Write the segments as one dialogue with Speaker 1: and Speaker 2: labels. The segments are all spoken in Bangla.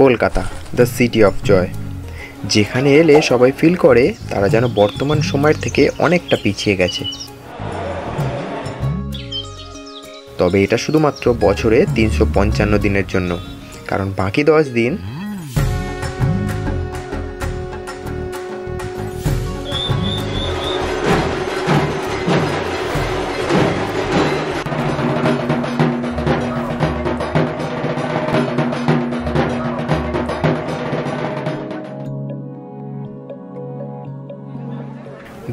Speaker 1: Kolkata, the city of joy, যেখানে এলে সবাই ফিল করে তারা যেন বর্তমান সময়ের থেকে অনেকটা পিছিয়ে গেছে। তবে এটা শুধুমাত্র বছরে 355 দিনের জন্য, কারণ বাকি 10 দিন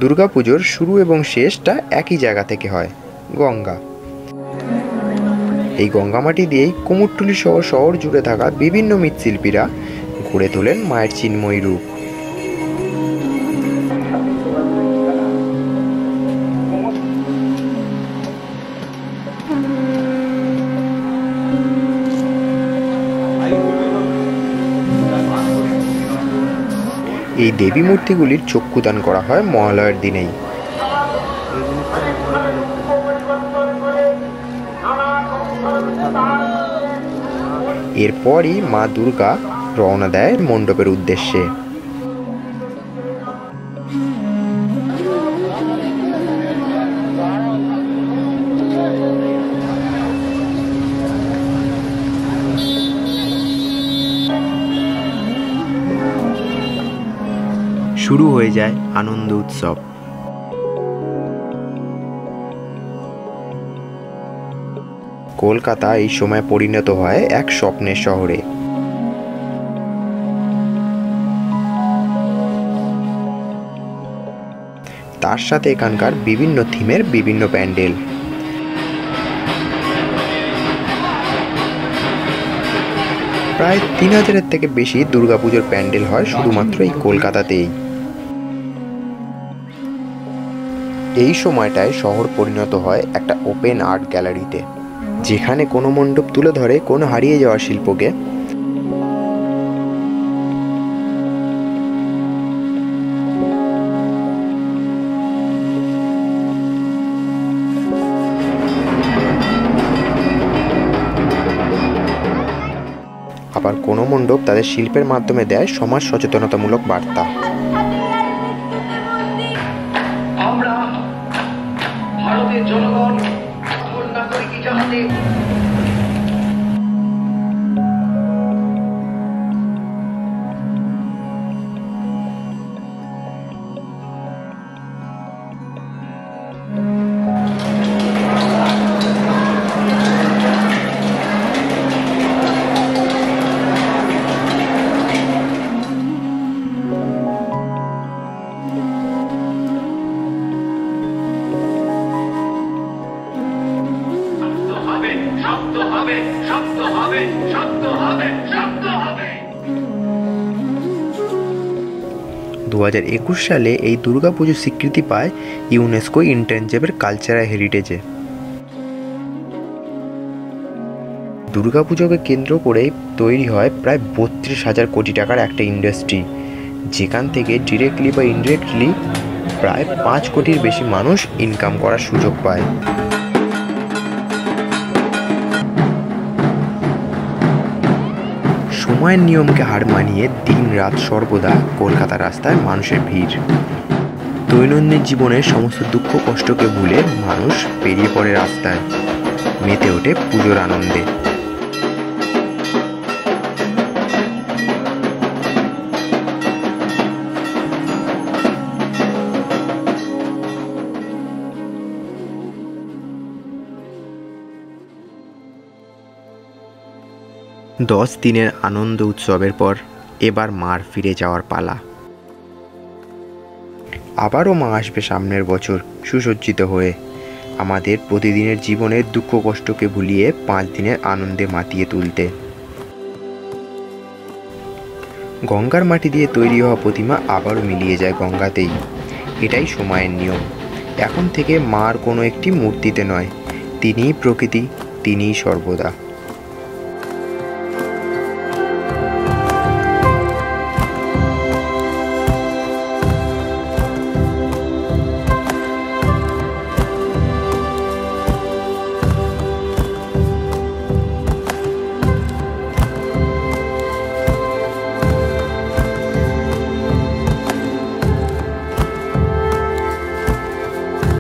Speaker 1: দুর্গাপুজোর শুরু এবং শেষটা একই জায়গা থেকে হয়, গঙ্গা। এই গঙ্গামাটি দিয়েই কুমোরটুলি সহ শহর জুড়ে থাকা বিভিন্ন মৃৎশিল্পীরা গড়ে তোলেন মায়ের চিন্ময় রূপ। এই দেবী মূর্তিগুলির চক্ষুদান করা হয় মহালয়ার দিনেই। এরপরই মা দুর্গা রওনা দেয় মণ্ডপের উদ্দেশ্যে। শুরু হয়ে যায় আনন্দ উৎসব। কলকাতা এই সময় পরিণত হয় এক স্বপ্নের শহরে। তার সাথে এখানকার বিভিন্ন থিমের বিভিন্ন প্যান্ডেল। প্রায় 3000-এর থেকে বেশি দুর্গাপুজোর প্যান্ডেল হয় শুধুমাত্র এই কলকাতাতেই। এই সময়টায় শহর পরিণত হয় একটা ওপেন আর্ট গ্যালারিতে, যেখানে কোনো মণ্ডপ তুলে ধরে কোনো হারিয়ে যাওয়া শিল্পকে। আবার কোনো মণ্ডপ তাদের শিল্পের মাধ্যমে দেয় সমাজ সচেতনতামূলক বার্তা। ভারতের জনগণ নাগরিক যাহাতে শব্দ হবে, শব্দ হবে, শব্দ হবে, শব্দ হবে। 2021 সালে এই দুর্গাপুজো স্বীকৃতি পায় ইউনেস্কো ইনট্যাঞ্জিবল কালচারাল হেরিটেজে। দুর্গাপুজোকে কেন্দ্র করে তৈরি হয় প্রায় 32,000 কোটি টাকার একটা ইন্ডাস্ট্রি, যেখান থেকে ডিরেক্টলি বা ইনডিরেক্টলি প্রায় 5 কোটির বেশি মানুষ ইনকাম করার সুযোগ পায়। সময়ের নিয়মকে হার মানিয়ে দিন রাত সর্বদা কলকাতার রাস্তায় মানুষের ভিড়। দৈনন্দিন জীবনের সমস্ত দুঃখ কষ্টকে ভুলে মানুষ বেরিয়ে পড়ে রাস্তায়, মেতে ওঠে পুজোর আনন্দে। দশ দিনের আনন্দ উৎসবের পর এবার মার ফিরে যাওয়ার পালা। আবারও মা আসবে সামনের বছর সুসজ্জিত হয়ে, আমাদের প্রতিদিনের জীবনের দুঃখ কষ্টকে ভুলিয়ে 5 দিনের আনন্দে মাতিয়ে তুলতে। গঙ্গার মাটি দিয়ে তৈরি হওয়া প্রতিমা আবারও মিলিয়ে যায় গঙ্গাতেই। এটাই সময়ের নিয়ম। এখন থেকে মার কোনো একটি মূর্তিতে নয়, তিনিই প্রকৃতি, তিনিই সর্বদা।